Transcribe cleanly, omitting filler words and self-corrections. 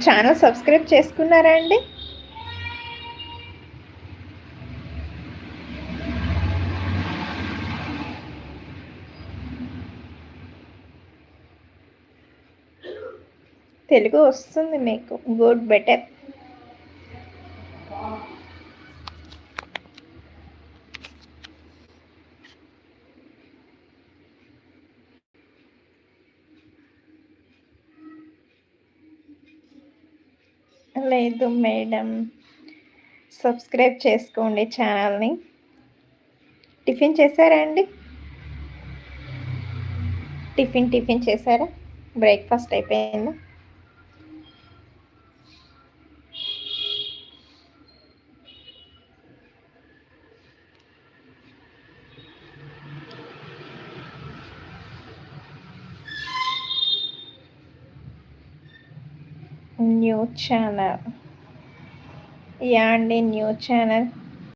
Channel subscribe చేసుకున్నారా అండి? తెలుగు వస్తుంది మీకు. Good, better. లేదు మేడం. సబ్స్క్రైబ్ చేసుకోండి ఛానల్‌ని. టిఫిన్ చేశారా అండి? టిఫిన్ చేశారా? బ్రేక్‌ఫాస్ట్ అయిపోయిందా? New channel. యాహ్! అండి న్యూ ఛానల్.